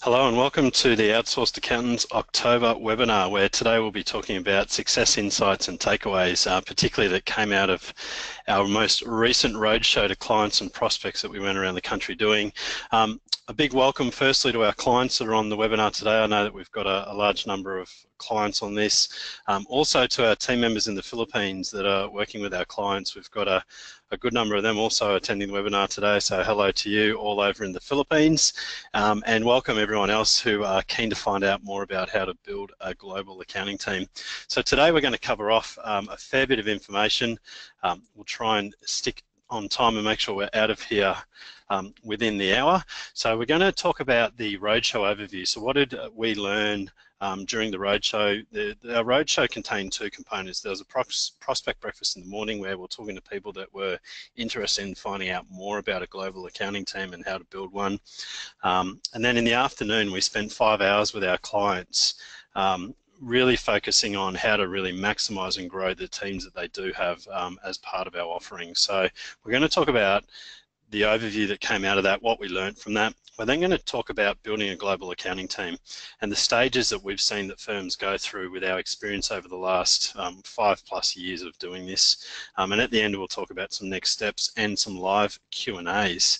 Hello and welcome to the Outsourced Accountant's October webinar, where today we'll be talking about success insights and takeaways, particularly that came out of our most recent roadshow to clients and prospects that we went around the country doing. A big welcome firstly to our clients that are on the webinar today. I know that we've got a large number of clients on this. Also to our team members in the Philippines that are working with our clients. We've got a good number of them also attending the webinar today, so hello to you all over in the Philippines, and welcome everyone else who are keen to find out more about how to build a global accounting team. So today we're going to cover off a fair bit of information. We'll try and stick on time and make sure we're out of here within the hour. So we're going to talk about the roadshow overview. So what did we learn during the roadshow? Our roadshow contained two components. There was a prospect breakfast in the morning where we're talking to people that were interested in finding out more about a global accounting team and how to build one. And then in the afternoon, we spent 5 hours with our clients really focusing on how to really maximize and grow the teams that they do have as part of our offering. So we're going to talk about the overview that came out of that, what we learned from that. We're then going to talk about building a global accounting team and the stages that we've seen that firms go through with our experience over the last 5+ years of doing this. And at the end, we'll talk about some next steps and some live Q&As.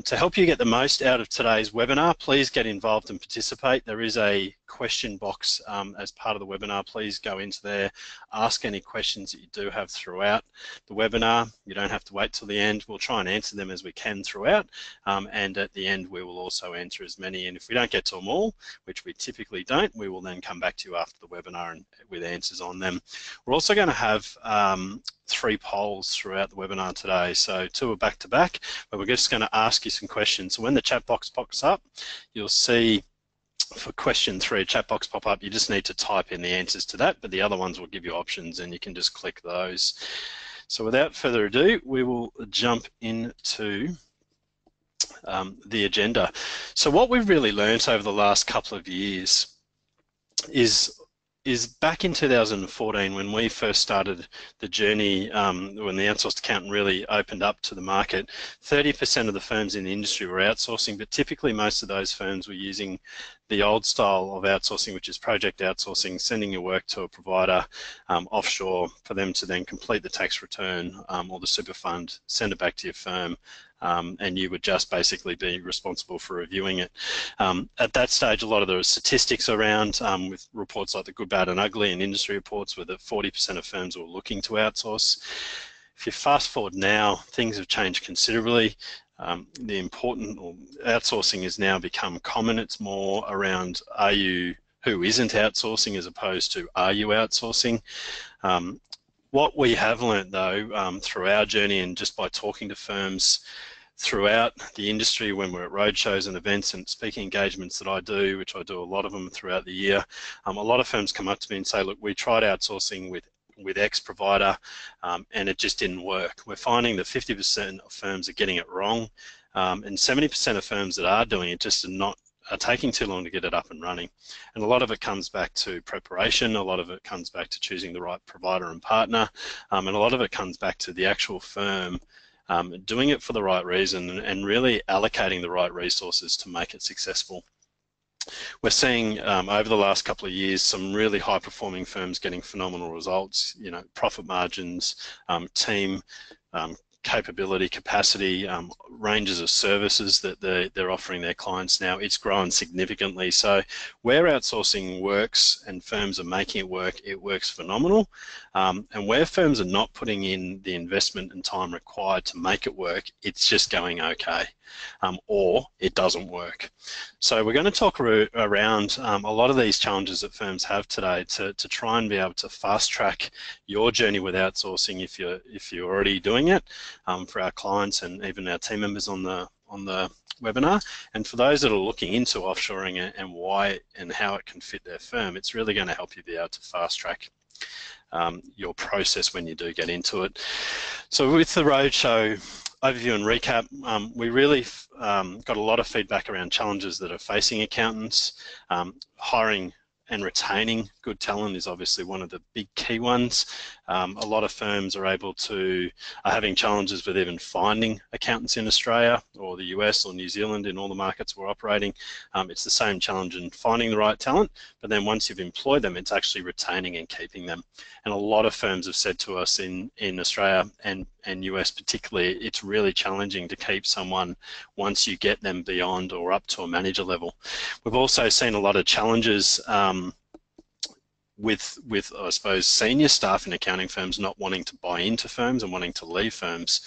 To help you get the most out of today's webinar, please get involved and participate. There is a question box as part of the webinar. Please go into there, ask any questions that you do have throughout the webinar. You don't have to wait till the end. We'll try and answer them as we can throughout, and at the end we will also answer as many, and if we don't get to them all, which we typically don't, we will then come back to you after the webinar and with answers on them. We're also going to have 3 polls throughout the webinar today. So 2 are back to back, but we're just going to ask you some questions. So when the chat box pops up, you'll see for question 3, a chat box pop up. You just need to type in the answers to that, but the other ones will give you options and you can just click those. So without further ado, we will jump into the agenda. So what we've really learned over the last couple of years is back in 2014 when we first started the journey, when the outsourced accountant really opened up to the market, 30% of the firms in the industry were outsourcing, but typically most of those firms were using the old style of outsourcing, which is project outsourcing, sending your work to a provider offshore for them to then complete the tax return or the super fund, send it back to your firm, and you would just basically be responsible for reviewing it. At that stage, a lot of the statistics around with reports like the Good, Bad and Ugly and industry reports were that 40% of firms were looking to outsource. If you fast forward now, things have changed considerably. Outsourcing has now become common. It's more around who isn't outsourcing as opposed to are you outsourcing. What we have learned though through our journey and just by talking to firms throughout the industry when we're at roadshows and events and speaking engagements that I do, which I do a lot of them throughout the year, a lot of firms come up to me and say, look, we tried outsourcing with X provider and it just didn't work. We're finding that 50% of firms are getting it wrong, and 70% of firms that are doing it just are taking too long to get it up and running. And a lot of it comes back to preparation, a lot of it comes back to choosing the right provider and partner, and a lot of it comes back to the actual firm doing it for the right reason and really allocating the right resources to make it successful. We're seeing over the last couple of years some really high performing firms getting phenomenal results, you know, profit margins, team capability, capacity, ranges of services that they're offering their clients now. It's grown significantly. So where outsourcing works and firms are making it works phenomenal. And where firms are not putting in the investment and time required to make it work, it's just going okay, or it doesn't work. So we're going to talk around a lot of these challenges that firms have today to try and be able to fast track your journey with outsourcing if you're already doing it, for our clients and even our team members on the webinar. And for those that are looking into offshoring and why and how it can fit their firm, it's really going to help you be able to fast track your process when you do get into it. So with the roadshow overview and recap, we really got a lot of feedback around challenges that are facing accountants. Hiring and retaining good talent is obviously one of the big key ones. A lot of firms are having challenges with even finding accountants in Australia or the US or New Zealand, in all the markets we're operating. It's the same challenge in finding the right talent, but then once you've employed them, it's actually retaining and keeping them. And a lot of firms have said to us in Australia and US particularly, it's really challenging to keep someone once you get them beyond or up to a manager level. We've also seen a lot of challenges with I suppose senior staff in accounting firms not wanting to buy into firms and wanting to leave firms,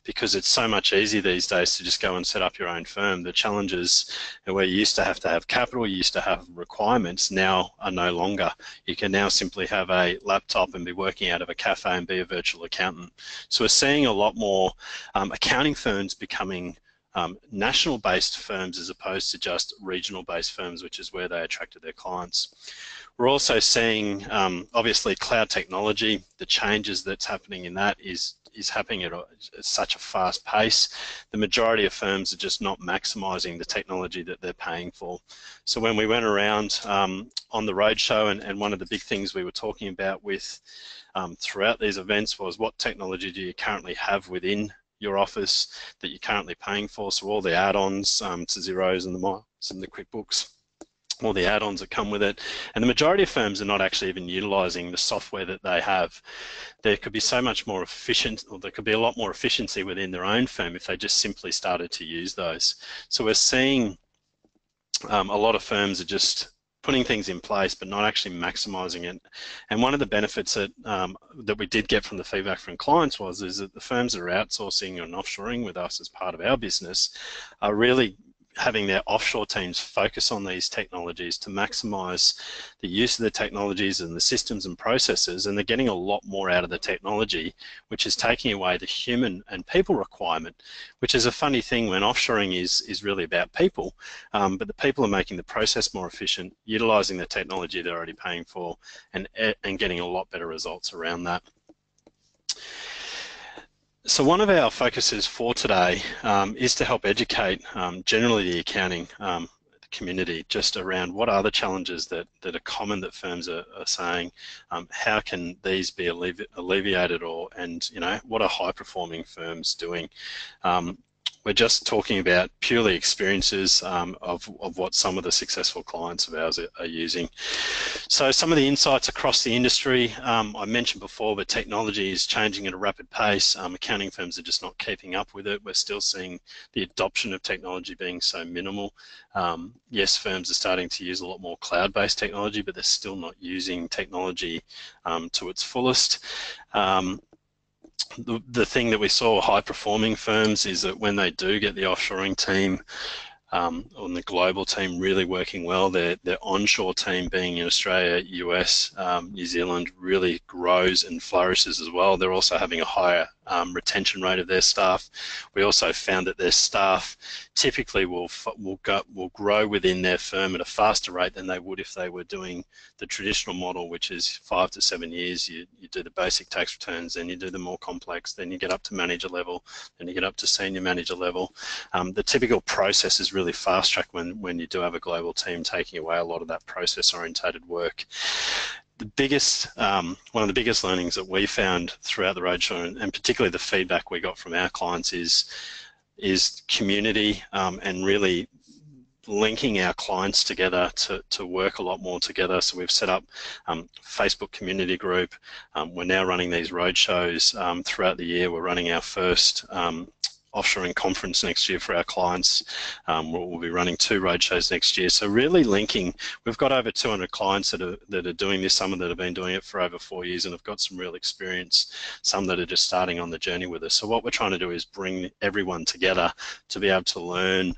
because it's so much easier these days to just go and set up your own firm. The challenges where you used to have capital, you used to have requirements, now are no longer. You can now simply have a laptop and be working out of a cafe and be a virtual accountant. So we're seeing a lot more accounting firms becoming national-based firms as opposed to just regional-based firms, which is where they attracted their clients. We're also seeing, obviously, cloud technology. The changes that's happening in that is happening at such a fast pace. The majority of firms are just not maximising the technology that they're paying for. So when we went around on the Roadshow, and one of the big things we were talking about with throughout these events was, what technology do you currently have within your office that you're currently paying for? So all the add-ons to Xeros and the Miles and the QuickBooks, all the add-ons that come with it. And the majority of firms are not actually even utilising the software that they have. There could be so much more efficient, or there could be a lot more efficiency within their own firm if they just simply started to use those. So we're seeing a lot of firms are just putting things in place but not actually maximising it. And one of the benefits that that we did get from the feedback from clients is that the firms that are outsourcing and offshoring with us as part of our business are really having their offshore teams focus on these technologies to maximise the use of the technologies and the systems and processes, and they're getting a lot more out of the technology, which is taking away the human and people requirement, which is a funny thing when offshoring is really about people, but the people are making the process more efficient, utilising the technology they're already paying for, and getting a lot better results around that. So one of our focuses for today is to help educate generally the accounting community just around what are the challenges that are common that firms are saying, how can these be alleviated, and what are high performing firms doing. We're just talking about purely experiences of what some of the successful clients of ours are using. So some of the insights across the industry, I mentioned before, but technology is changing at a rapid pace. Accounting firms are just not keeping up with it. We're still seeing the adoption of technology being so minimal. Yes, firms are starting to use a lot more cloud-based technology, but they're still not using technology to its fullest. The thing that we saw high-performing firms is that when they do get the offshoring team on the global team really working well, their onshore team being in Australia, US, New Zealand really grows and flourishes as well. They're also having a higher retention rate of their staff. We also found that their staff typically will grow within their firm at a faster rate than they would if they were doing the traditional model, which is 5 to 7 years. You do the basic tax returns, then you do the more complex, then you get up to manager level, then you get up to senior manager level. The typical process is really fast track when you do have a global team, taking away a lot of that process orientated work. The biggest, one of the biggest learnings that we found throughout the Roadshow, and particularly the feedback we got from our clients, is community and really linking our clients together to work a lot more together. So we've set up Facebook community group. We're now running these roadshows throughout the year. We're running our first offshoring conference next year for our clients. We'll be running 2 roadshows next year. So really linking, we've got over 200 clients that are doing this, some that have been doing it for over 4 years and have got some real experience, some that are just starting on the journey with us. So what we're trying to do is bring everyone together to be able to learn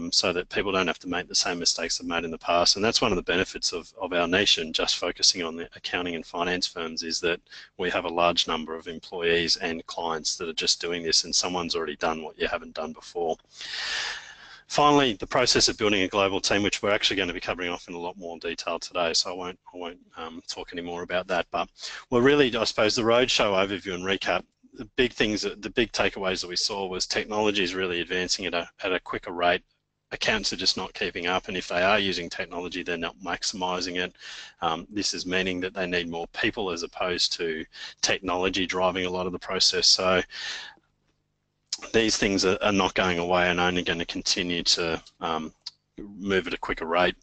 so that people don't have to make the same mistakes they've made in the past. And that's one of the benefits of our nation, just focusing on the accounting and finance firms, is that we have a large number of employees and clients that are just doing this, and someone's already done what you haven't done before. Finally, the process of building a global team, which we're actually going to be covering off in a lot more detail today, so I won't talk any more about that. But well, really, I suppose the Roadshow overview and recap, the big things, the big takeaways that we saw was technology is really advancing at a quicker rate accountants are just not keeping up, and if they are using technology, they're not maximising it. This is meaning that they need more people as opposed to technology driving a lot of the process. So these things are not going away and only going to continue to move at a quicker rate.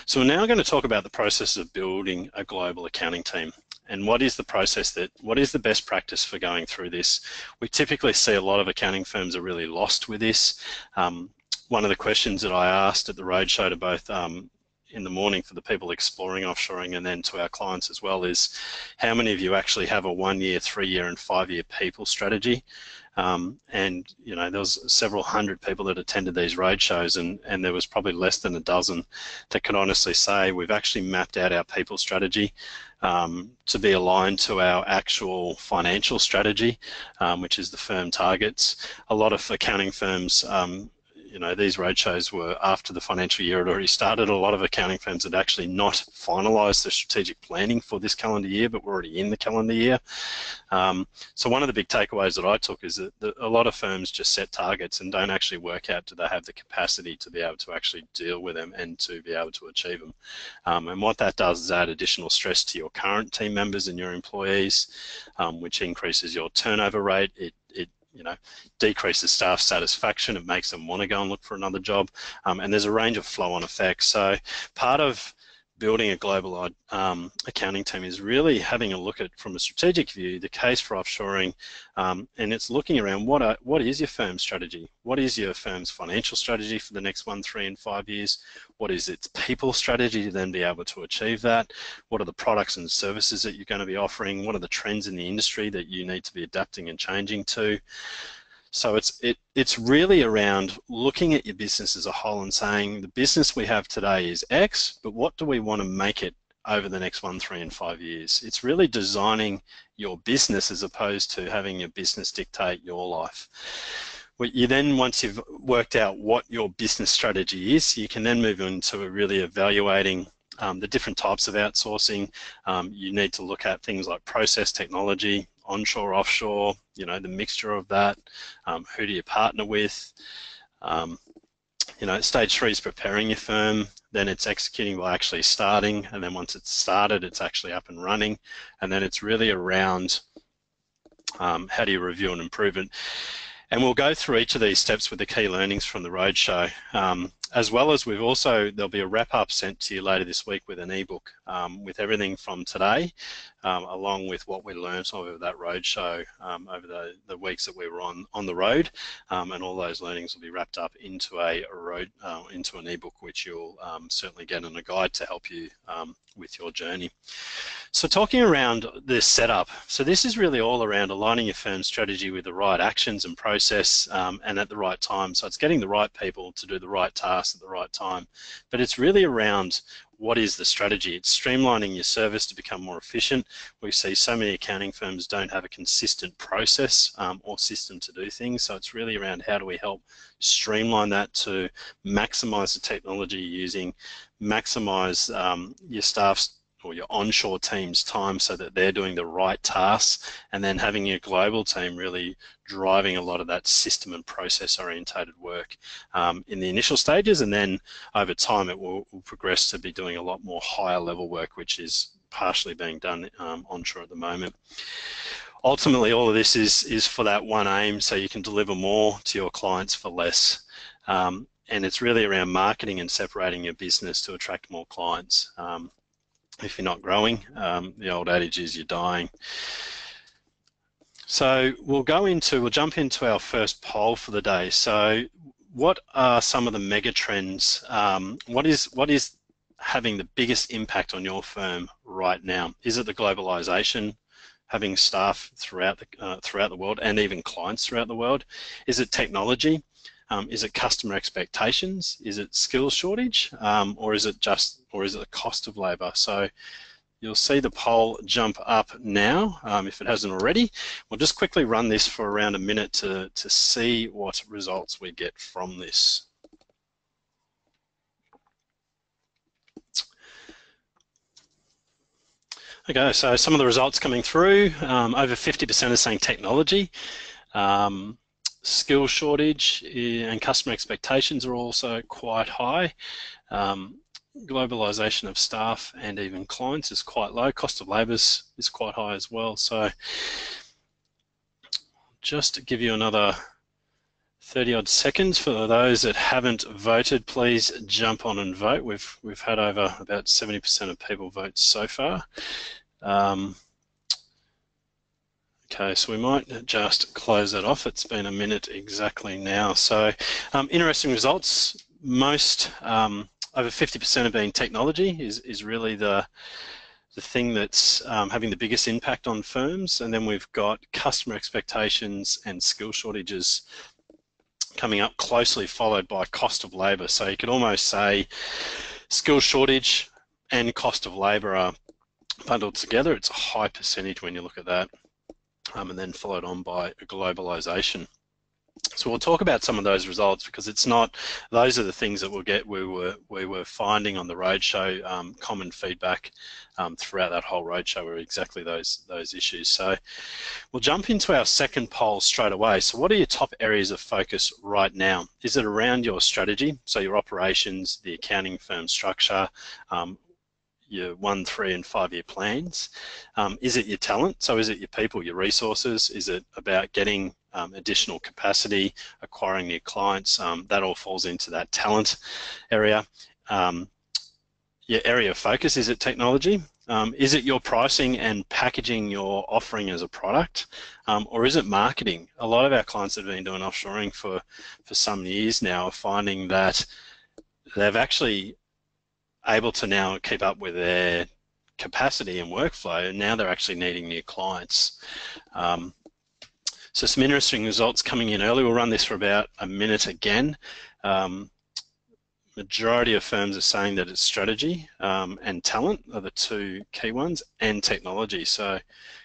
So we're now going to talk about the process of building a global accounting team. And what is the process what is the best practice for going through this? We typically see a lot of accounting firms are really lost with this. One of the questions that I asked at the Roadshow to both in the morning for the people exploring offshoring and then to our clients as well is, how many of you actually have a 1 year, 3 year and 5 year people strategy? And you know, there was several hundred people that attended these roadshows, and there was probably less than a dozen that could honestly say we've actually mapped out our people strategy to be aligned to our actual financial strategy, which is the firm targets. A lot of accounting firms, you know, these roadshows were after the financial year had already started. A lot of accounting firms had actually not finalised the strategic planning for this calendar year, but we're already in the calendar year. So one of the big takeaways that I took is that a lot of firms just set targets and don't actually work out, do they have the capacity to be able to actually deal with them and to be able to achieve them. And what that does is add additional stress to your current team members and your employees, which increases your turnover rate. It you know, decreases staff satisfaction. It makes them want to go and look for another job. And there's a range of flow-on effects. So part of building a global accounting team is really having a look at, from a strategic view, the case for offshoring, and it's looking around what is your firm's strategy? What is your firm's financial strategy for the next 1, 3 and 5 years? What is its people strategy to then be able to achieve that? What are the products and services that you're going to be offering? What are the trends in the industry that you need to be adapting and changing to? So it's really around looking at your business as a whole and saying the business we have today is X, but what do we want to make it over the next 1, 3 and 5 years? It's really designing your business as opposed to having your business dictate your life. You then, once you've worked out what your business strategy is, you can then move into really evaluating the different types of outsourcing. You need to look at things like process technology, onshore, offshore, you know, the mixture of that. Who do you partner with? You know, stage 3 is preparing your firm, then it's executing by actually starting, and then once it's started, it's actually up and running, and then it's really around how do you review and improve it. And we'll go through each of these steps with the key learnings from the Roadshow, as well as there'll be a wrap-up sent to you later this week with an ebook with everything from today, along with what we learned over that Roadshow over the weeks that we were on the road, and all those learnings will be wrapped up into into an ebook, which you'll certainly get in a guide to help you with your journey. So talking around this setup, so this is really all around aligning your firm's strategy with the right actions and process and at the right time. So it's getting the right people to do the right tasks at the right time, but it's really around what is the strategy. It's streamlining your service to become more efficient. We see so many accounting firms don't have a consistent process or system to do things, so it's really around how do we help streamline that to maximize the technology you're using, maximize your staff's or your onshore team's time so that they're doing the right tasks, and then having your global team really driving a lot of that system and process orientated work in the initial stages, and then over time it will progress to be doing a lot more higher level work, which is partially being done onshore at the moment. Ultimately, all of this is for that one aim, so you can deliver more to your clients for less. And it's really around marketing and separating your business to attract more clients. If you're not growing, the old adage is you're dying. So we'll jump into our first poll for the day. So what are some of the mega trends? What is having the biggest impact on your firm right now? Is it the globalization, having staff throughout the world and even clients throughout the world? Is it technology? Is it customer expectations? Is it skills shortage? Or is it the cost of labour? So you'll see the poll jump up now if it hasn't already. We'll just quickly run this for around a minute to see what results we get from this. Okay, so some of the results coming through, over 50% are saying technology. skill shortage and customer expectations are also quite high. Globalization of staff and even clients is quite low. Cost of labour is quite high as well. So just to give you another 30 odd seconds for those that haven't voted, please jump on and vote. We've had over about 70% of people vote so far. Okay, so we might just close that off. It's been a minute exactly now. So interesting results. Most, over 50% of being technology is really the thing that's having the biggest impact on firms. And then we've got customer expectations and skill shortages coming up, closely followed by cost of labour. So you could almost say skill shortage and cost of labour are bundled together. It's a high percentage when you look at that. And then followed on by globalization. So we'll talk about some of those results, because it's not, those are the things that we were finding on the roadshow. Common feedback throughout that whole roadshow were exactly those issues. So we'll jump into our second poll straight away. So what are your top areas of focus right now? Is it around your strategy, so your operations, the accounting firm structure, your 1, 3 and 5 year plans? Is it your talent? So is it your people, your resources? Is it about getting additional capacity, acquiring new clients? That all falls into that talent area. Your area of focus, is it technology? Is it your pricing and packaging your offering as a product? Or is it marketing? A lot of our clients that have been doing offshoring for some years now are finding that they've actually able to now keep up with their capacity and workflow, and now they're actually needing new clients. So some interesting results coming in early. We'll run this for about a minute again. Majority of firms are saying that it's strategy and talent are the two key ones, and technology. So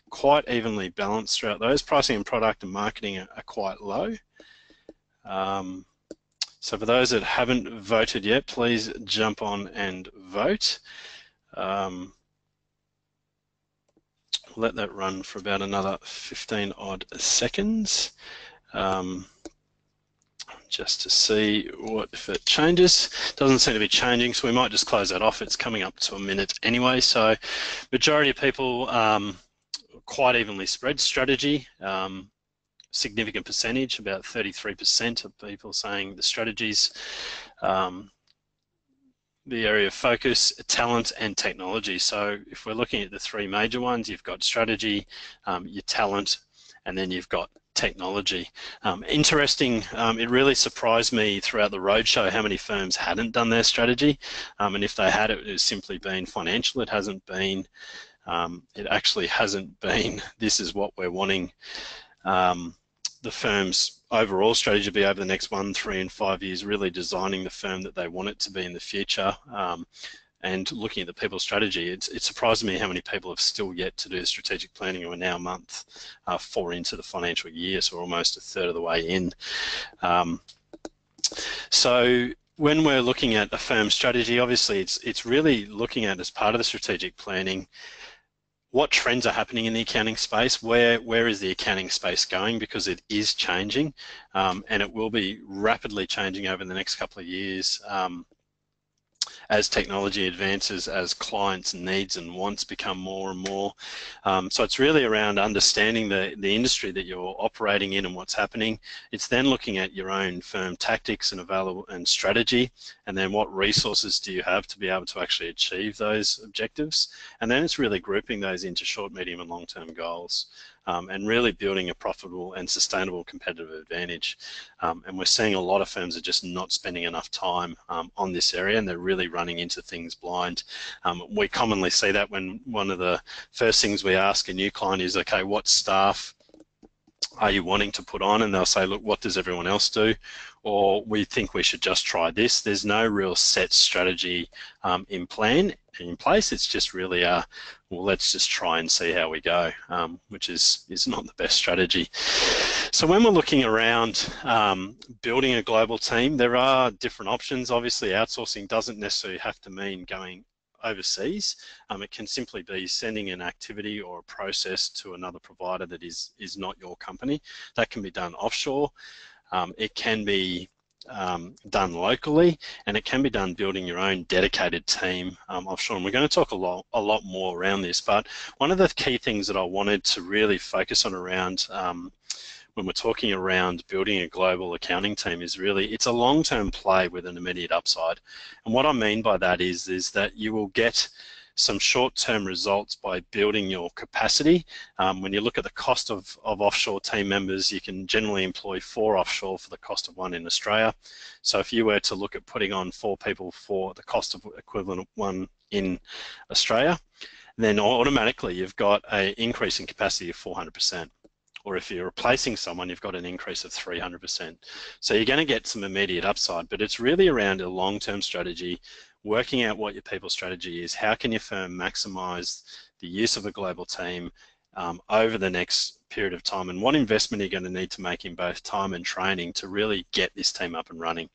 quite evenly balanced throughout those. Pricing and product and marketing are quite low. So for those that haven't voted yet, please jump on and vote. Let that run for about another 15 odd seconds, just to see if it changes. Doesn't seem to be changing, so we might just close that off. It's coming up to a minute anyway. So majority of people quite evenly spread strategy. Significant percentage, about 33% of people saying the strategies, the area of focus, talent and technology. So if we're looking at the three major ones, you've got strategy, your talent, and then you've got technology. Interesting, it really surprised me throughout the roadshow how many firms hadn't done their strategy, and if they had, it has simply been financial. It hasn't been, it actually hasn't been, this is what we're wanting the firm's overall strategy to be over the next 1, 3 and 5 years, really designing the firm that they want it to be in the future, and looking at the people strategy. It surprised me how many people have still yet to do the strategic planning, and we're now a month 4 into the financial year, so we're almost a third of the way in. So when we're looking at a firm strategy, obviously it's really looking at, as part of the strategic planning, what trends are happening in the accounting space, where is the accounting space going, because it is changing, and it will be rapidly changing over the next couple of years as technology advances, as clients' needs and wants become more and more. So it's really around understanding the industry that you're operating in and what's happening. It's then looking at your own firm tactics and available and strategy, and then what resources do you have to be able to actually achieve those objectives. And then it's really grouping those into short, medium and long-term goals, and really building a profitable and sustainable competitive advantage. And we're seeing a lot of firms are just not spending enough time on this area, and they're really running into things blind. We commonly see that when one of the first things we ask a new client is, okay, what staff are you wanting to put on? And they'll say, look, what does everyone else do? Or we think we should just try this. There's no real set strategy in place. It's just really well, let's just try and see how we go, which is not the best strategy. So when we're looking around building a global team, there are different options. Obviously, outsourcing doesn't necessarily have to mean going overseas. It can simply be sending an activity or a process to another provider that is not your company. That can be done offshore. It can be done locally, and it can be done building your own dedicated team offshore. And we're going to talk a lot more around this, but one of the key things that I wanted to really focus on around when we're talking around building a global accounting team is really, it's a long-term play with an immediate upside. And what I mean by that is that you will get some short-term results by building your capacity. When you look at the cost of offshore team members, you can generally employ 4 offshore for the cost of 1 in Australia. So if you were to look at putting on 4 people for the cost of equivalent of 1 in Australia, then automatically you've got an increase in capacity of 400%. Or if you're replacing someone, you've got an increase of 300%. So you're going to get some immediate upside, but it's really around a long-term strategy, working out what your people strategy is. How can your firm maximize the use of a global team over the next period of time, and what investment are you going to need to make in both time and training to really get this team up and running?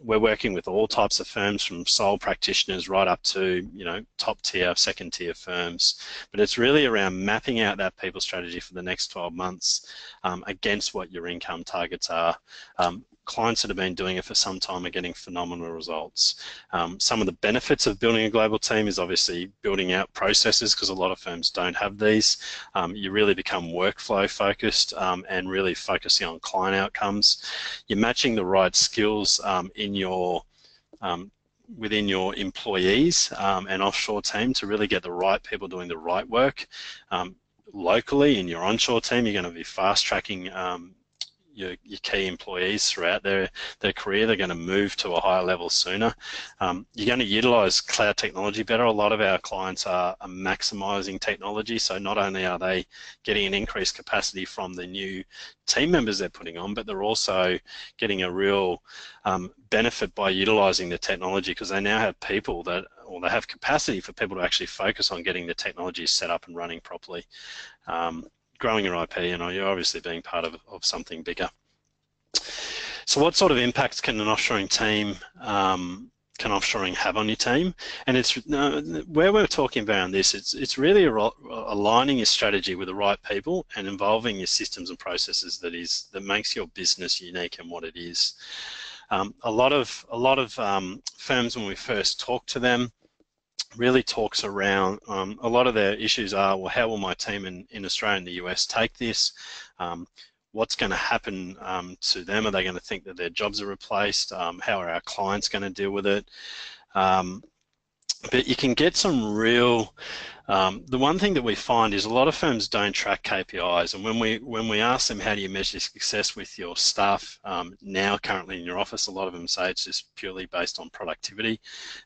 We're working with all types of firms, from sole practitioners right up to, you know, top tier, second tier firms. But it's really around mapping out that people strategy for the next 12 months against what your income targets are. Clients that have been doing it for some time are getting phenomenal results. Some of the benefits of building a global team is obviously building out processes, because a lot of firms don't have these. You really become workflow focused and really focusing on client outcomes. You're matching the right skills in your within your employees and offshore team to really get the right people doing the right work. Locally, in your onshore team, you're going to be fast tracking your key employees throughout their career. They're going to move to a higher level sooner. You're going to utilize cloud technology better. A lot of our clients are maximizing technology, so not only are they getting an increased capacity from the new team members they're putting on, but they're also getting a real benefit by utilizing the technology, because they now have people that, or they have capacity for people to actually focus on getting the technology set up and running properly. Growing your IP, and you're obviously being part of something bigger. So what sort of impacts can an offshoring team, can offshoring have on your team? And it's where we're talking about this, it's really aligning your strategy with the right people and involving your systems and processes that makes your business unique and what it is. A lot of firms, when we first talk to them, really talks around, a lot of their issues are, well, how will my team in Australia and the US take this? What's going to happen to them? Are they going to think that their jobs are replaced? How are our clients going to deal with it? But you can get some real, the one thing that we find is a lot of firms don't track KPIs, and when we ask them, how do you measure success with your staff now currently in your office, a lot of them say it's just purely based on productivity.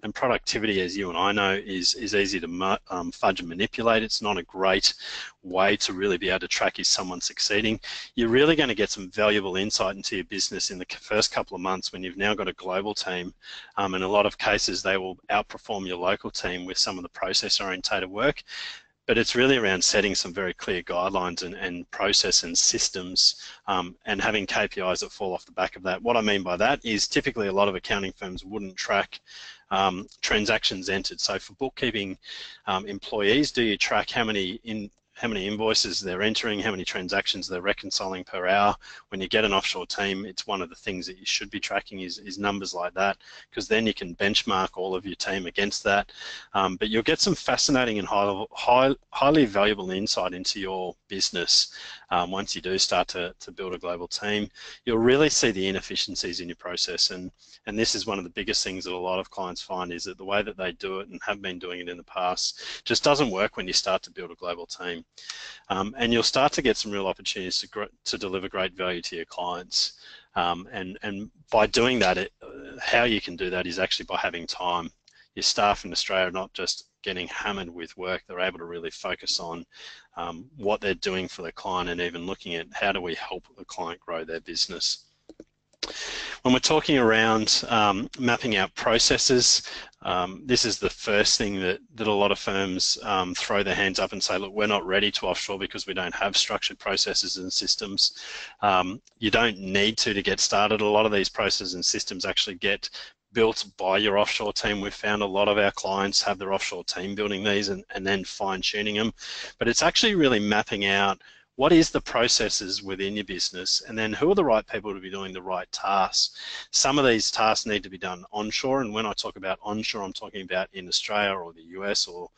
And productivity, as you and I know, is easy to fudge and manipulate. It's not a great way to really be able to track, is someone succeeding. You're really going to get some valuable insight into your business in the first couple of months when you've now got a global team. In a lot of cases, they will outperform your local team with some of the process-orientated work. But it's really around setting some very clear guidelines and process and systems, and having KPIs that fall off the back of that. What I mean by that is typically a lot of accounting firms wouldn't track transactions entered. So for bookkeeping employees, do you track how many invoices they're entering, how many transactions they're reconciling per hour? When you get an offshore team, it's one of the things that you should be tracking is numbers like that, because then you can benchmark all of your team against that. But you'll get some fascinating and highly valuable insight into your business once you do start to build a global team. You'll really see the inefficiencies in your process, and this is one of the biggest things that a lot of clients find, is that the way that they do it and have been doing it in the past just doesn't work when you start to build a global team. And you'll start to get some real opportunities to deliver great value to your clients. And by doing that, how you can do that is actually by having time. Your staff in Australia are not just getting hammered with work, they're able to really focus on what they're doing for the client, and even looking at how do we help the client grow their business. When we're talking around mapping out processes, this is the first thing that a lot of firms throw their hands up and say, look, we're not ready to offshore because we don't have structured processes and systems. You don't need to get started. A lot of these processes and systems actually get built by your offshore team. We've found a lot of our clients have their offshore team building these and then fine-tuning them. But it's actually really mapping out what is the processes within your business, and then who are the right people to be doing the right tasks. Some of these tasks need to be done onshore, and when I talk about onshore, I'm talking about in Australia or the US or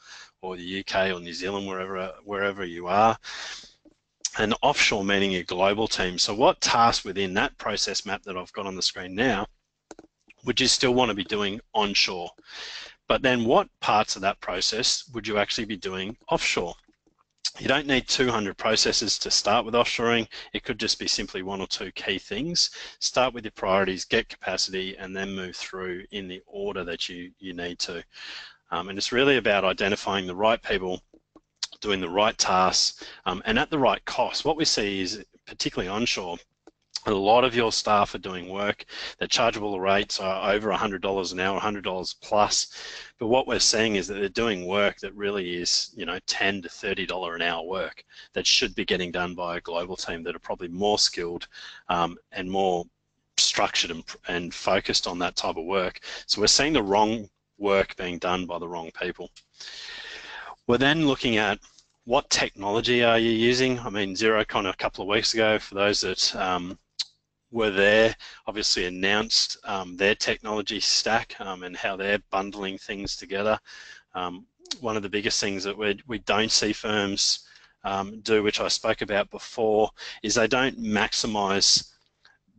the UK or New Zealand, wherever you are. And offshore meaning a global team. So what tasks within that process map that I've got on the screen now would you still want to be doing onshore? But then what parts of that process would you actually be doing offshore? You don't need 200 processes to start with offshoring. It could just be simply one or two key things. Start with your priorities, get capacity, and then move through in the order that you need to. And it's really about identifying the right people, doing the right tasks, and at the right cost. What we see is, particularly onshore, a lot of your staff are doing work. Their chargeable rates are over $100 an hour, $100 plus. But what we're seeing is that they're doing work that really is, you know, $10 to $30 an hour work that should be getting done by a global team that are probably more skilled and more structured and focused on that type of work. So we're seeing the wrong work being done by the wrong people. We're then looking at what technology are you using. I mean, XeroCon a couple of weeks ago, for those that were there, obviously announced their technology stack and how they're bundling things together. One of the biggest things that we don't see firms do, which I spoke about before, is they don't maximize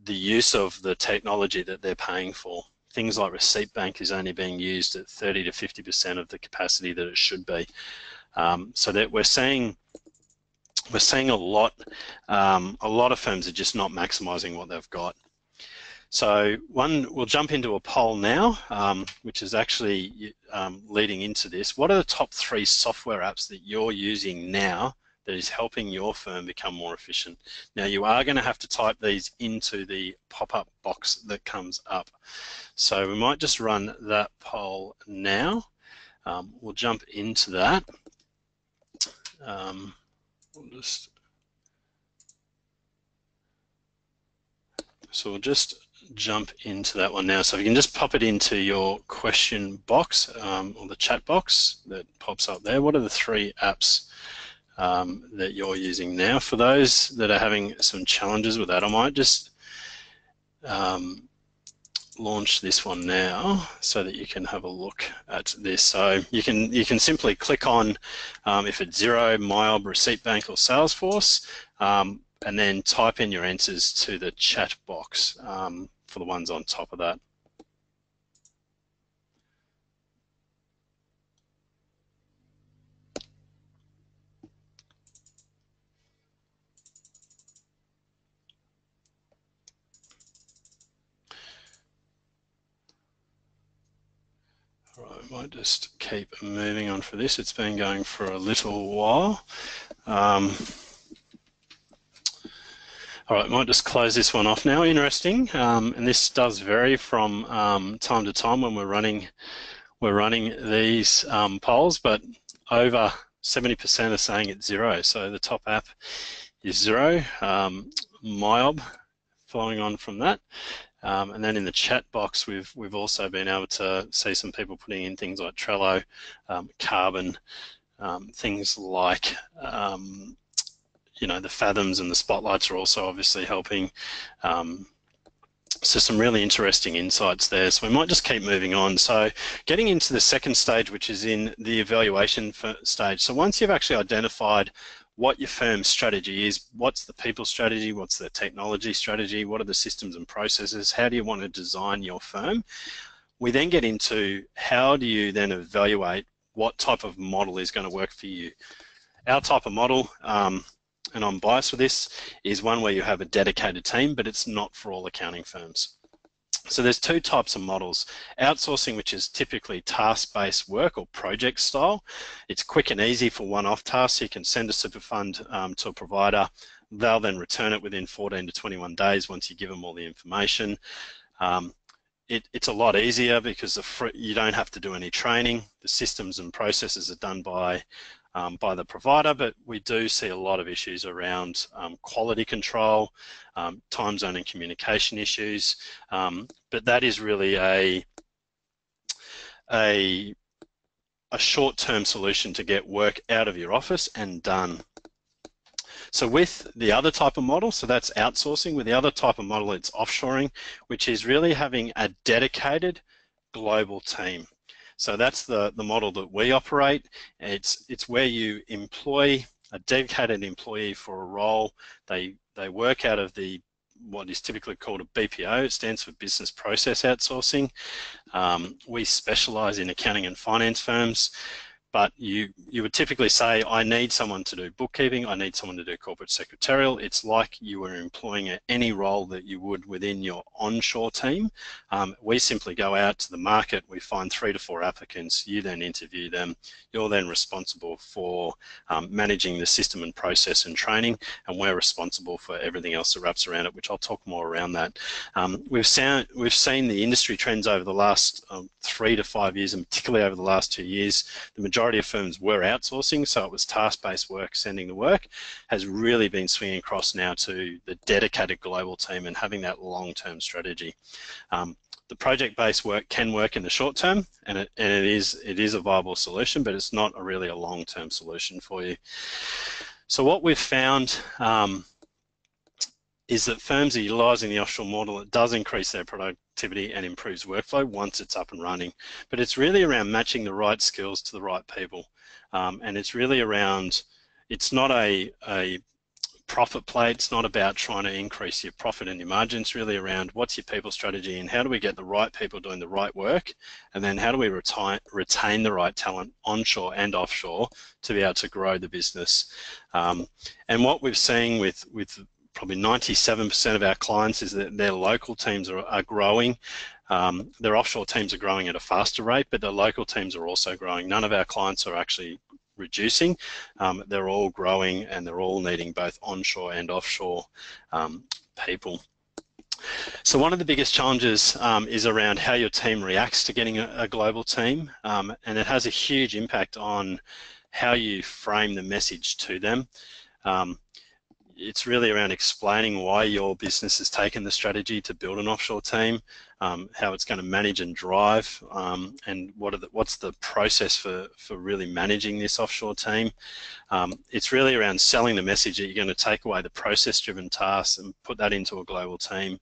the use of the technology that they're paying for. Things like Receipt Bank is only being used at 30 to 50% of the capacity that it should be. So that we're seeing a lot of firms are just not maximizing what they've got. So we'll jump into a poll now, which is actually leading into this. What are the top 3 software apps that you're using now that is helping your firm become more efficient? Now, you are going to have to type these into the pop-up box that comes up. So we might just run that poll now. We'll jump into that. So we'll just jump into that one now. So if you can just pop it into your question box or the chat box that pops up there. What are the 3 apps that you're using now? For those that are having some challenges with that, I might just launch this one now so that you can have a look at this. So you can simply click on if it's Xero, MyOb, Receipt Bank or Salesforce, and then type in your answers to the chat box for the ones on top of that. All right, I might just keep moving on for this. It's been going for a little while. All right, might just close this one off now. Interesting, and this does vary from time to time when we're running these polls, but over 70% are saying it's Xero. So the top app is Xero, MyOb, following on from that. And then in the chat box, we've also been able to see some people putting in things like Trello, Carbon, things like you know, the Fathoms and the Spotlights are also obviously helping. So some really interesting insights there. So we might just keep moving on. So getting into the second stage, which is in the evaluation stage. So once you've actually identified what your firm's strategy is, what's the people strategy, what's the technology strategy, what are the systems and processes, how do you want to design your firm, we then get into how do you then evaluate what type of model is going to work for you. Our type of model, and I'm biased with this, is one where you have a dedicated team, but it's not for all accounting firms. So there's 2 types of models. Outsourcing, which is typically task-based work or project style. It's quick and easy for one-off tasks. You can send a super fund to a provider. They'll then return it within 14 to 21 days once you give them all the information. It's a lot easier because you don't have to do any training. The systems and processes are done by the provider, but we do see a lot of issues around quality control, time zone and communication issues, but that is really a a short-term solution to get work out of your office and done. So with the other type of model, so that's outsourcing, with the other type of model, it's offshoring, which is really having a dedicated global team. So that's the model that we operate. It's where you employ a dedicated employee for a role. They work out of what is typically called a BPO. It stands for Business Process Outsourcing. We specialize in accounting and finance firms. But you would typically say, I need someone to do bookkeeping, I need someone to do corporate secretarial. It's like you were employing any role that you would within your onshore team. We simply go out to the market, we find 3 to 4 applicants, you then interview them. You're then responsible for managing the system and process and training, and we're responsible for everything else that wraps around it, which I'll talk more around that. We've seen the industry trends over the last 3 to 5 years, and particularly over the last 2 years. The majority of firms were outsourcing, so it was task-based work, sending the work, has really been swinging across now to the dedicated global team and having that long-term strategy. The project-based work can work in the short term, and it is a viable solution, but it's not really a long-term solution for you. So what we've found is that firms are utilising the offshore model. It does increase their productivity and improves workflow once it's up and running. But it's really around matching the right skills to the right people. And it's really around, it's not a profit play. It's not about trying to increase your profit and your margin. It's really around what's your people strategy and how do we get the right people doing the right work, and then how do we retain the right talent onshore and offshore to be able to grow the business. And what we've seen with probably 97% of our clients is that their local teams are growing. Their offshore teams are growing at a faster rate, but their local teams are also growing. None of our clients are actually reducing. They're all growing, and they're all needing both onshore and offshore people. So one of the biggest challenges is around how your team reacts to getting a global team, and it has a huge impact on how you frame the message to them. It's really around explaining why your business has taken the strategy to build an offshore team, how it's going to manage and drive, and what's the process for really managing this offshore team. It's really around selling the message that you're going to take away the process-driven tasks and put that into a global team,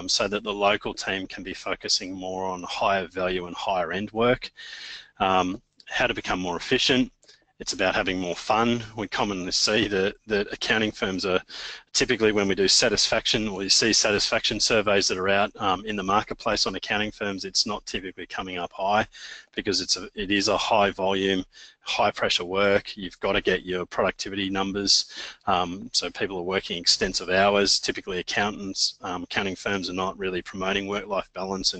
so that the local team can be focusing more on higher value and higher end work. How to become more efficient. It's about having more fun. We commonly see that accounting firms are typically, when we do satisfaction, or you see satisfaction surveys that are out in the marketplace on accounting firms, it's not typically coming up high, because it is a high volume, high pressure work. You've got to get your productivity numbers. So people are working extensive hours. Typically accountants, accounting firms are not really promoting work-life balance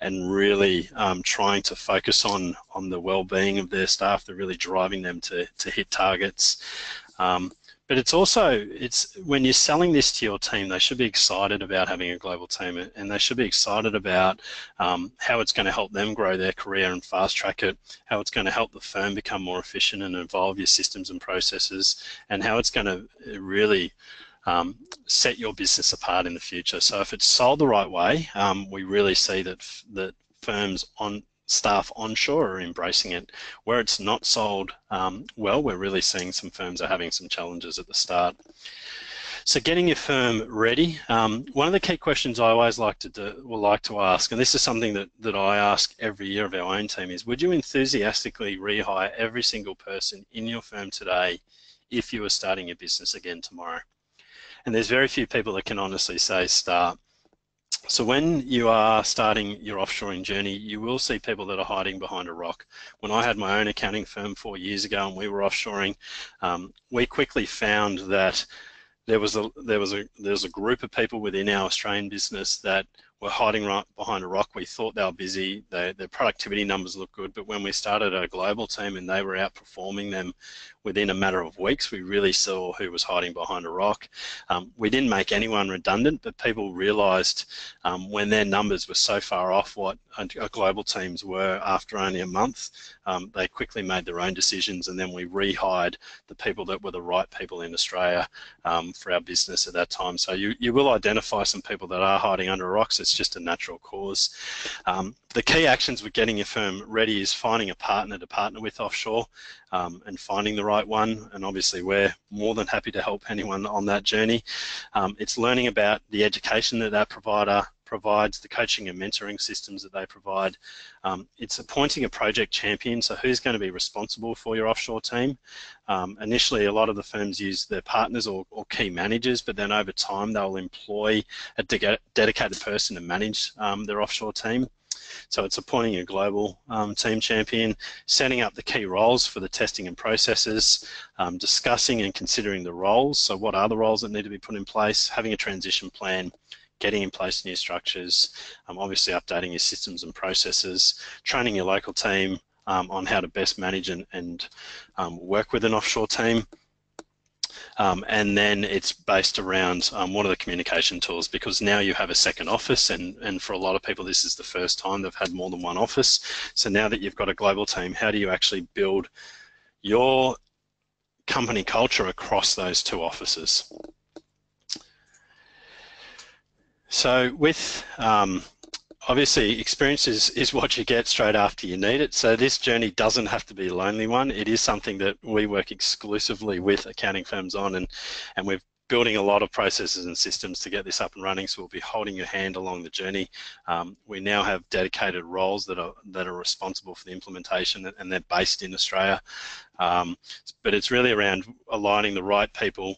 and really trying to focus on the well-being of their staff. They're really driving them to hit targets. But it's also, when you're selling this to your team, they should be excited about having a global team, and they should be excited about how it's going to help them grow their career and fast track it, how it's going to help the firm become more efficient and evolve your systems and processes, and how it's going to really set your business apart in the future. So if it's sold the right way, we really see that firms staff onshore are embracing it. Where it's not sold well, we're really seeing some firms are having some challenges at the start. So getting your firm ready, one of the key questions I always like to ask, and this is something that I ask every year of our own team, is would you enthusiastically rehire every single person in your firm today if you were starting your business again tomorrow? And there's very few people that can honestly say start. So when you are starting your offshoring journey, you will see people that are hiding behind a rock. When I had my own accounting firm 4 years ago and we were offshoring, we quickly found that there was a group of people within our Australian business that were hiding right behind a rock. We thought they were busy, their productivity numbers looked good, but when we started a global team and they were outperforming them within a matter of weeks, we really saw who was hiding behind a rock. We didn't make anyone redundant, but people realised when their numbers were so far off what a global teams were after only a month, they quickly made their own decisions, and then we rehired the people that were the right people in Australia for our business at that time. So you will identify some people that are hiding under rocks. It's it's just a natural cause. The key actions with getting your firm ready is finding a partner to partner with offshore and finding the right one. And obviously we're more than happy to help anyone on that journey. It's learning about the education that that provider provides, the coaching and mentoring systems that they provide. It's appointing a project champion, so who's going to be responsible for your offshore team. Initially, a lot of the firms use their partners or key managers, but then over time they'll employ a dedicated person to manage their offshore team. So it's appointing a global team champion, setting up the key roles for the testing and processes, discussing and considering the roles. So what are the roles that need to be put in place, having a transition plan, getting in place new structures, obviously updating your systems and processes, training your local team on how to best manage and work with an offshore team. And then it's based around what are the communication tools, because now you have a second office, and for a lot of people this is the first time they've had more than one office. So now that you've got a global team, how do you actually build your company culture across those two offices? So with obviously experience is what you get straight after you need it. So this journey doesn't have to be a lonely one. It is something that we work exclusively with accounting firms on, and we're building a lot of processes and systems to get this up and running, so we'll be holding your hand along the journey. We now have dedicated roles that are responsible for the implementation, and they're based in Australia. But it's really around aligning the right people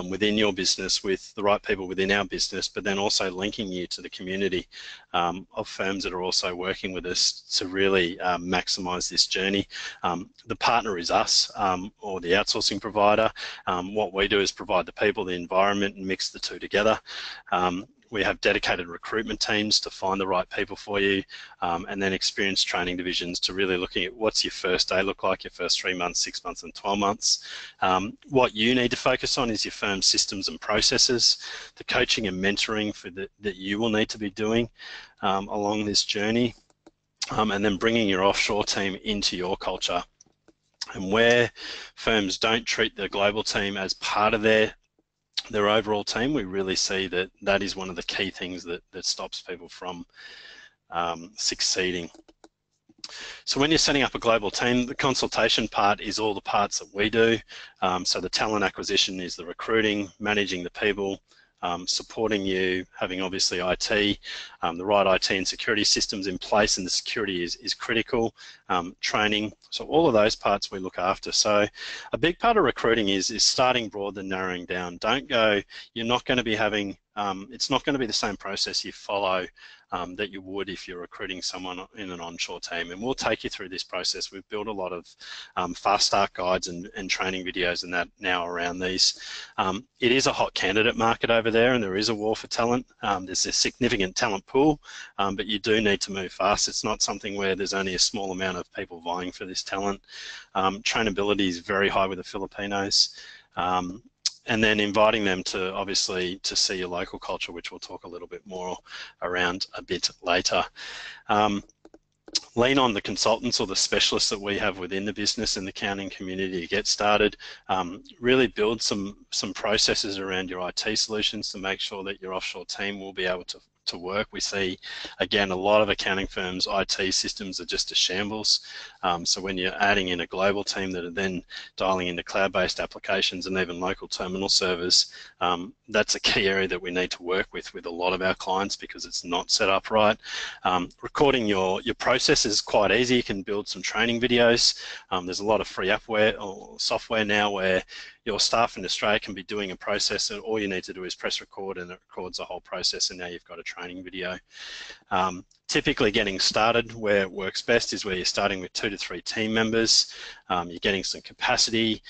within your business with the right people within our business, but then also linking you to the community of firms that are also working with us to really maximize this journey. The partner is us, or the outsourcing provider. What we do is provide the people, the environment, and mix the two together. We have dedicated recruitment teams to find the right people for you, and then experienced training divisions to really looking at what's your first day look like, your first 3 months, 6 months, and 12 months. What you need to focus on is your firm's systems and processes, the coaching and mentoring that you will need to be doing along this journey, and then bringing your offshore team into your culture. And where firms don't treat the global team as part of their overall team, we really see that is one of the key things that stops people from succeeding. So when you're setting up a global team, the consultation part is all the parts that we do. So the talent acquisition is the recruiting, managing the people, supporting you, having obviously IT, the right IT and security systems in place, and the security is critical, training. So all of those parts we look after. So a big part of recruiting is starting broad and narrowing down. Don't go, you're not going to be having, it's not going to be the same process you follow that you would if you're recruiting someone in an onshore team. And we'll take you through this process. We've built a lot of fast start guides and training videos and that now around these. It is a hot candidate market over there, and there is a war for talent. There's a significant talent pool, but you do need to move fast. It's not something where there's only a small amount of people vying for this talent. Trainability is very high with the Filipinos. And then inviting them to obviously to see your local culture, which we'll talk a little bit more around a bit later. Lean on the consultants or the specialists that we have within the business and the accounting community to get started. Really build some processes around your IT solutions to make sure that your offshore team will be able to work. We see, again, a lot of accounting firms' IT systems are just a shambles. So when you're adding in a global team that are then dialing into cloud-based applications and even local terminal servers, that's a key area that we need to work with a lot of our clients because it's not set up right. Recording your process is quite easy. You can build some training videos. There's a lot of free appware or software now where your staff in Australia can be doing a process and all you need to do is press record and it records the whole process, and now you've got a training video. Typically getting started where it works best is where you're starting with 2 to 3 team members, you're getting some capacity,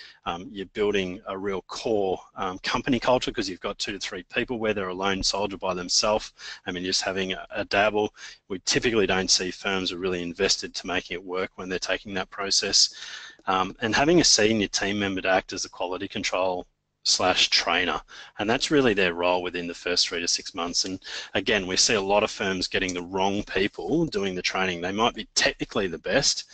you're building a real core company culture because you've got 2 to 3 people where they're a lone soldier by themselves. I mean, just having a dabble. We typically don't see firms are really invested to making it work when they're taking that process. And having a senior team member to act as a quality control / trainer, and that's really their role within the first 3 to 6 months. And again, we see a lot of firms getting the wrong people doing the training. They might be technically the best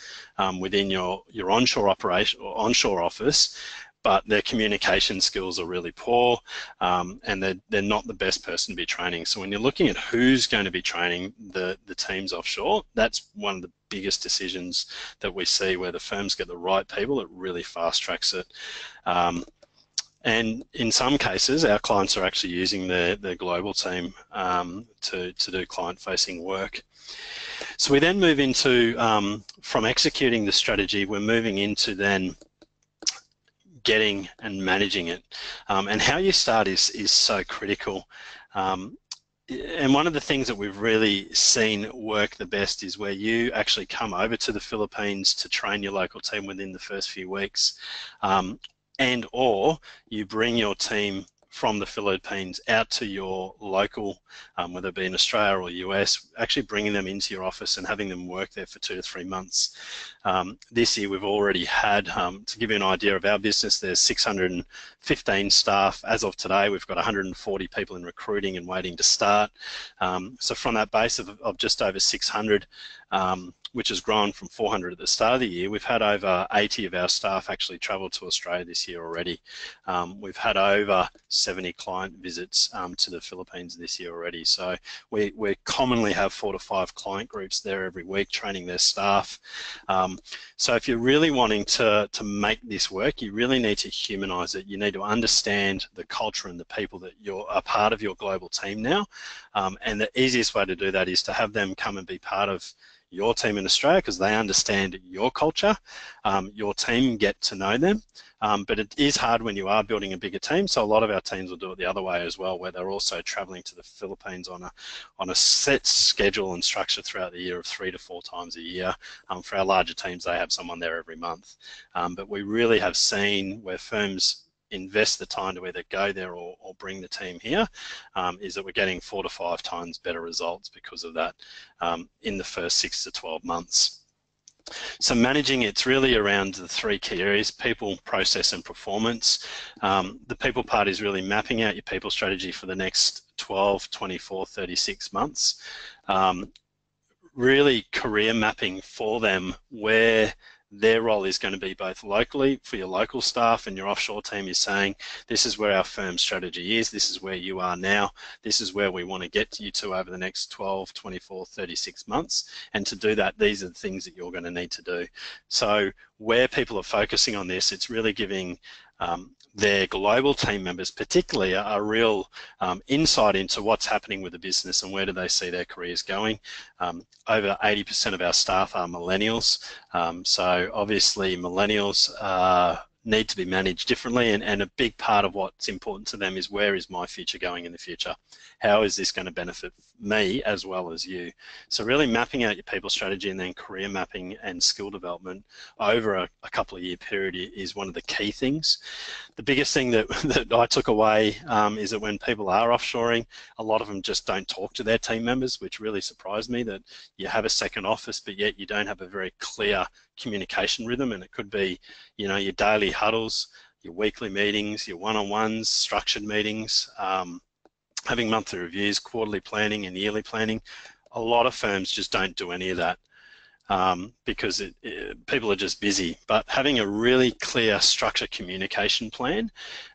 within your onshore operation or onshore office, but their communication skills are really poor, and they're not the best person to be training. So when you're looking at who's going to be training the teams offshore, that's one of the biggest decisions that we see, where the firms get the right people. It really fast tracks it. And in some cases, our clients are actually using their global team to do client-facing work. So we then move into, from executing the strategy, we're moving into then getting and managing it. And how you start is so critical. And one of the things that we've really seen work the best is where you actually come over to the Philippines to train your local team within the first few weeks, and or you bring your team from the Philippines out to your local, whether it be in Australia or US, actually bringing them into your office and having them work there for 2 to 3 months. This year we've already had, to give you an idea of our business, there's 615 staff. As of today, we've got 140 people in recruiting and waiting to start. So from that base of just over 600, which has grown from 400 at the start of the year, we've had over 80 of our staff actually travel to Australia this year already. We've had over 70 client visits to the Philippines this year already. So we commonly have 4 to 5 client groups there every week training their staff. So if you're really wanting to make this work, you really need to humanize it. You need to understand the culture and the people that you're a part of your global team now. And the easiest way to do that is to have them come and be part of your team in Australia, because they understand your culture, your team, get to know them. But it is hard when you are building a bigger team, so a lot of our teams will do it the other way as well, where they're also traveling to the Philippines on a set schedule and structure throughout the year of 3 to 4 times a year. For our larger teams, they have someone there every month. But we really have seen where firms invest the time to either go there or bring the team here, is that we're getting 4 to 5 times better results because of that in the first 6 to 12 months. So managing, it's really around the 3 key areas: people, process, and performance. The people part is really mapping out your people strategy for the next 12, 24, 36 months. Really career mapping for them, where their role is going to be both locally for your local staff, and your offshore team is saying, this is where our firm strategy is, this is where you are now, this is where we want to get you to over the next 12, 24, 36 months. And to do that, these are the things that you're going to need to do. So where people are focusing on this, it's really giving their global team members particularly a real insight into what's happening with the business and where do they see their careers going. Over 80% of our staff are millennials, so obviously millennials need to be managed differently, and a big part of what's important to them is, where is my future going in the future? How is this going to benefit me as well as you? So really mapping out your people strategy and then career mapping and skill development over a couple of year period is one of the key things. The biggest thing that I took away is that when people are offshoring, a lot of them just don't talk to their team members, which really surprised me, that you have a second office but yet you don't have a very clear communication rhythm. And it could be, you know, your daily huddles, your weekly meetings, your one-on-ones, structured meetings, having monthly reviews, quarterly planning and yearly planning. A lot of firms just don't do any of that because people are just busy. But having a really clear structured communication plan,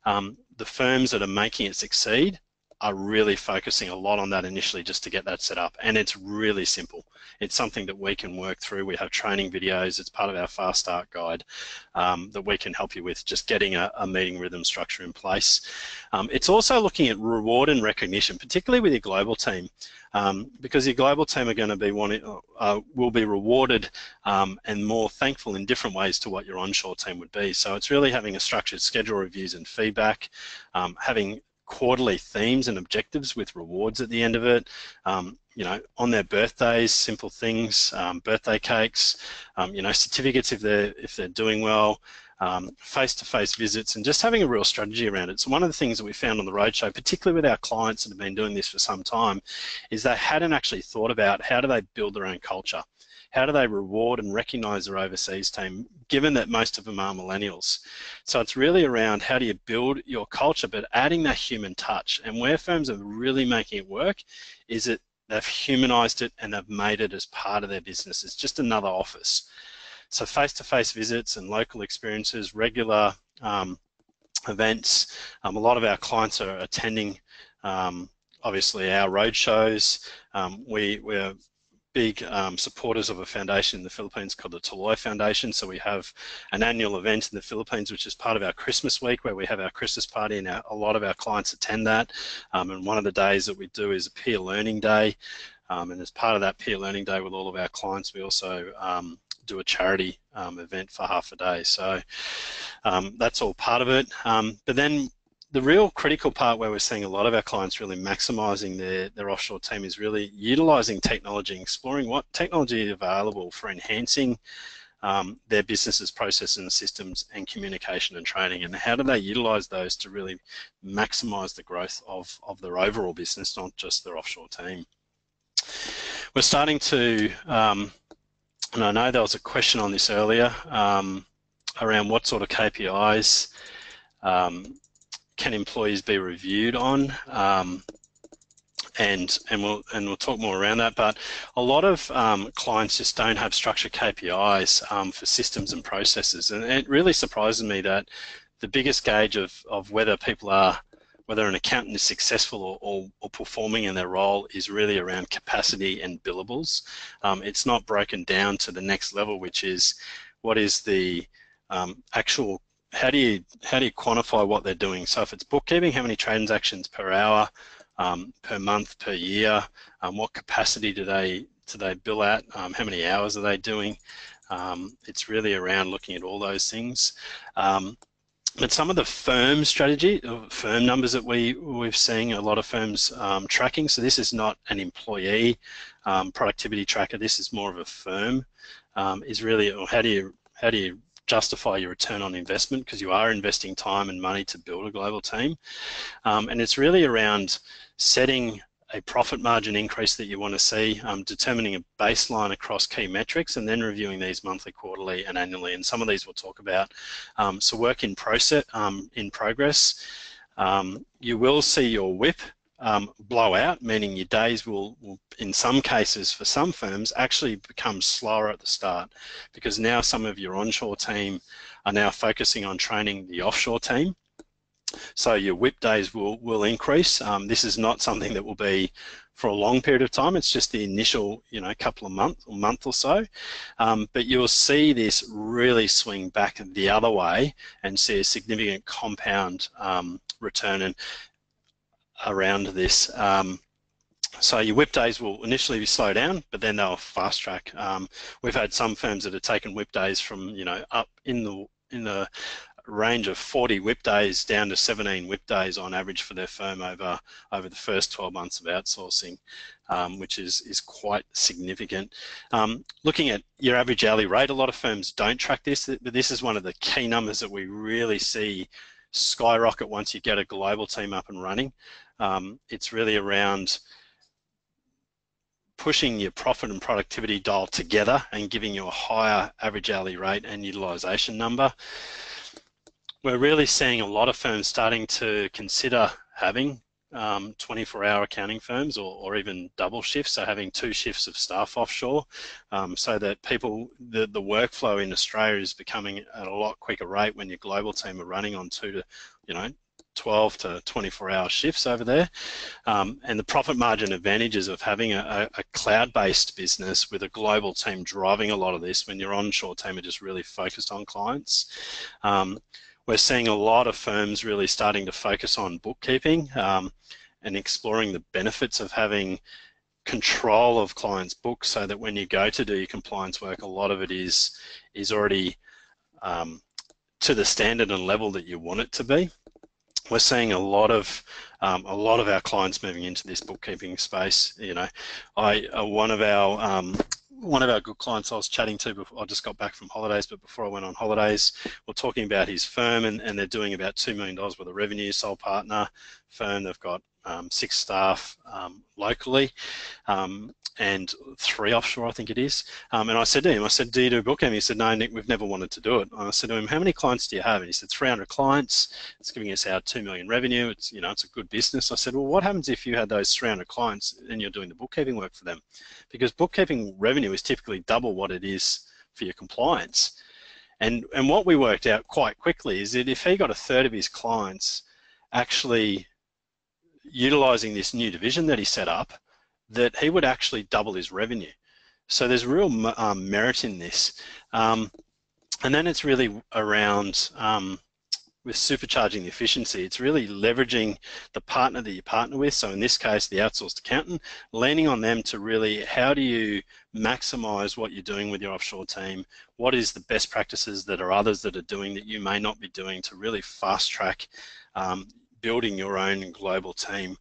the firms that are making it succeed are really focusing a lot on that initially, just to get that set up. And it's really simple. It's something that we can work through. We have training videos. It's part of our Fast Start guide that we can help you with just getting a meeting rhythm structure in place. It's also looking at reward and recognition, particularly with your global team, because your global team are going to be will be rewarded and more thankful in different ways to what your onshore team would be. So it's really having a structured schedule, reviews and feedback, having quarterly themes and objectives with rewards at the end of it. You know, on their birthdays, simple things, birthday cakes, you know, certificates if they're doing well, face-to-face visits, and just having a real strategy around it. So one of the things that we found on the Roadshow, particularly with our clients that have been doing this for some time, is they hadn't actually thought about how do they build their own culture. How do they reward and recognize their overseas team, given that most of them are millennials? So it's really around how do you build your culture, but adding that human touch. And where firms are really making it work is that they've humanized it and they've made it as part of their business. It's just another office. So face-to-face visits and local experiences, regular events. A lot of our clients are attending, obviously, our roadshows. We're big supporters of a foundation in the Philippines called the Tuloy Foundation. So we have an annual event in the Philippines, which is part of our Christmas week, where we have our Christmas party, and a lot of our clients attend that. And one of the days that we do is a peer learning day. And as part of that peer learning day with all of our clients, we also do a charity event for half a day. So that's all part of it. But then the real critical part where we're seeing a lot of our clients really maximising their offshore team is really utilising technology, exploring what technology is available for enhancing their businesses, processes and systems, and communication and training, and how do they utilise those to really maximise the growth of their overall business, not just their offshore team. We're starting to, and I know there was a question on this earlier, around what sort of KPIs can employees be reviewed on, and we'll talk more around that. But a lot of clients just don't have structured KPIs for systems and processes, and it really surprises me that the biggest gauge of whether an accountant is successful or performing in their role is really around capacity and billables. It's not broken down to the next level, which is what is the actual, how do you quantify what they're doing? So if it's bookkeeping, how many transactions per hour, per month, per year? What capacity do they bill at? How many hours are they doing? It's really around looking at all those things. But some of the firm strategy, firm numbers that we're seeing a lot of firms tracking. So this is not an employee productivity tracker. This is more of a firm. Is really, how do you justify your return on investment, because you are investing time and money to build a global team. And it's really around setting a profit margin increase that you want to see, determining a baseline across key metrics, and then reviewing these monthly, quarterly and annually. And some of these we'll talk about. So work in progress. You will see your WIP blow out, meaning your days will, in some cases, for some firms, actually become slower at the start, because now some of your onshore team are now focusing on training the offshore team. So your WIP days will increase. This is not something that will be for a long period of time. It's just the initial, couple of month or so. But you'll see this really swing back the other way and see a significant compound return and around this. So your WIP days will initially be slow down, but then they'll fast track. We've had some firms that have taken WIP days from up in the range of 40 WIP days down to 17 WIP days on average for their firm over the first 12 months of outsourcing, which is quite significant. Looking at your average hourly rate, a lot of firms don't track this, but this is one of the key numbers that we really see skyrocket once you get a global team up and running. It's really around pushing your profit and productivity dial together and giving you a higher average hourly rate and utilization number. We're really seeing a lot of firms starting to consider having 24-hour accounting firms, or even double shifts, so having 2 shifts of staff offshore, so that the workflow in Australia is becoming at a lot quicker rate when your global team are running on 12 to 24-hour shifts over there. And the profit margin advantages of having a cloud-based business with a global team driving a lot of this, when your onshore team are just really focused on clients. We're seeing a lot of firms really starting to focus on bookkeeping and exploring the benefits of having control of clients' books, so that when you go to do your compliance work, a lot of it is already to the standard and level that you want it to be. We're seeing a lot of our clients moving into this bookkeeping space. One of our good clients I was chatting to before, I just got back from holidays, but before I went on holidays, we're talking about his firm, and they're doing about $2 million worth of revenue, sole partner firm. They've got 6 staff locally and 3 offshore, I think it is. And I said to him, do you do bookkeeping? He said, no, Nick, we've never wanted to do it. And I said to him, how many clients do you have? And he said, 300 clients. It's giving us our 2 million revenue. It's, it's a good business. I said, well, what happens if you had those 300 clients and you're doing the bookkeeping work for them? Because bookkeeping revenue is typically double what it is for your compliance. And what we worked out quite quickly is that if he got a third of his clients actually utilizing this new division that he set up, that he would actually double his revenue. So there's real merit in this. And then it's really around with supercharging the efficiency. It's really leveraging the partner that you partner with. So in this case, the outsourced accountant, leaning on them to really, how do you maximize what you're doing with your offshore team? What is the best practices that are others that are doing that you may not be doing to really fast track building your own global team,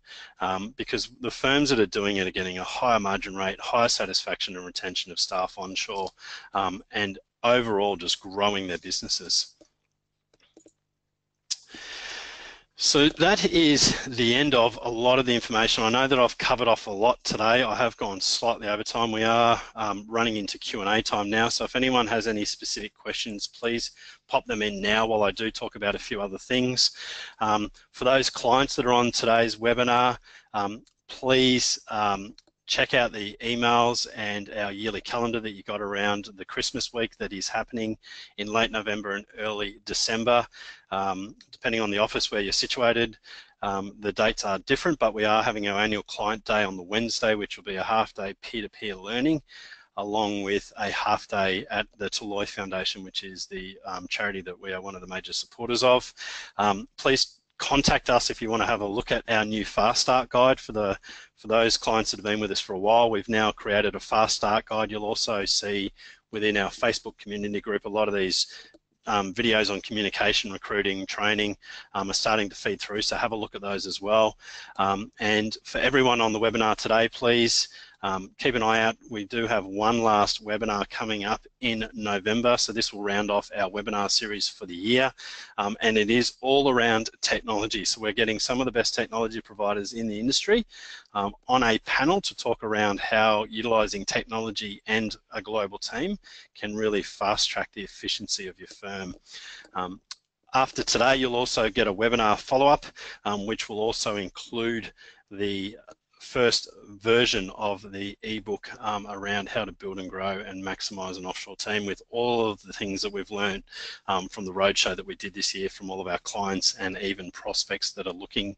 because the firms that are doing it are getting a higher margin rate, higher satisfaction and retention of staff onshore, and overall just growing their businesses. So that is the end of a lot of the information. I know that I've covered off a lot today. I have gone slightly over time. We are running into Q&A time now, so if anyone has any specific questions, please pop them in now while I do talk about a few other things. For those clients that are on today's webinar, please check out the emails and our yearly calendar that you got around the Christmas week that is happening in late November and early December. Depending on the office where you're situated, the dates are different, but we are having our annual client day on the Wednesday, which will be a half-day peer-to-peer learning, along with a half-day at the Taloy Foundation, which is the charity that we are one of the major supporters of. Please contact us if you want to have a look at our new Fast Start guide. For those clients that have been with us for a while, we've now created a Fast Start guide. You'll also see within our Facebook community group a lot of these videos on communication, recruiting, training are starting to feed through, so have a look at those as well. And for everyone on the webinar today, please keep an eye out. We do have one last webinar coming up in November, so this will round off our webinar series for the year, and it is all around technology. So we're getting some of the best technology providers in the industry on a panel to talk around how utilizing technology and a global team can really fast track the efficiency of your firm. After today, you'll also get a webinar follow-up, which will also include the first version of the ebook around how to build and grow and maximize an offshore team, with all of the things that we've learned from the roadshow that we did this year from all of our clients and even prospects that are looking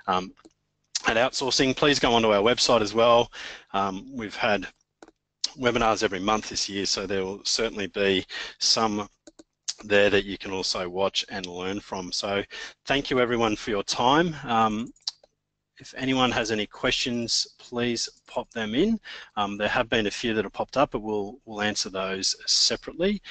at outsourcing. Please go onto our website as well. We've had webinars every month this year, so there will certainly be some there that you can also watch and learn from. So thank you everyone for your time. If anyone has any questions, please pop them in. There have been a few that have popped up, but we'll answer those separately.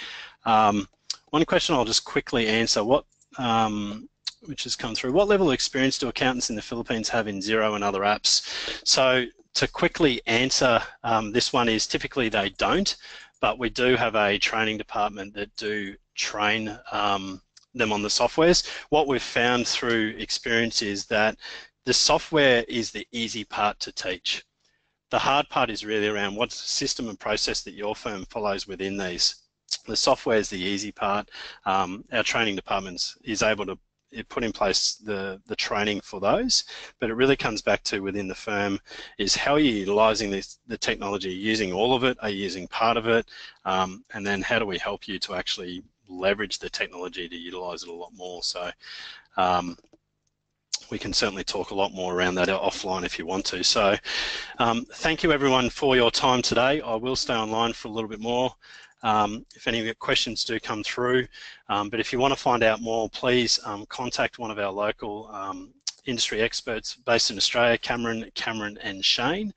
One question I'll just quickly answer, which has come through. What level of experience do accountants in the Philippines have in Xero and other apps? So to quickly answer this one is typically they don't, but we do have a training department that do train them on the softwares. What we've found through experience is that the software is the easy part to teach. The hard part is really around what's the system and process that your firm follows within these. The software is the easy part. Our training department is able to put in place the training for those, but it really comes back to within the firm is how are you utilizing the technology, using all of it, are you using part of it, and then how do we help you to actually leverage the technology to utilize it a lot more. So we can certainly talk a lot more around that offline if you want to. So thank you everyone for your time today. I will stay online for a little bit more if any questions do come through, but if you want to find out more, please contact one of our local industry experts based in Australia, Cameron and Shane,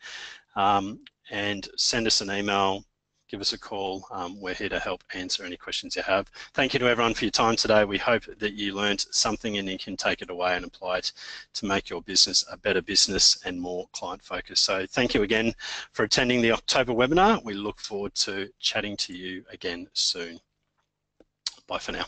and send us an email, give us a call. We're here to help answer any questions you have. Thank you to everyone for your time today. We hope that you learned something and you can take it away and apply it to make your business a better business and more client focused. So thank you again for attending the October webinar. We look forward to chatting to you again soon. Bye for now.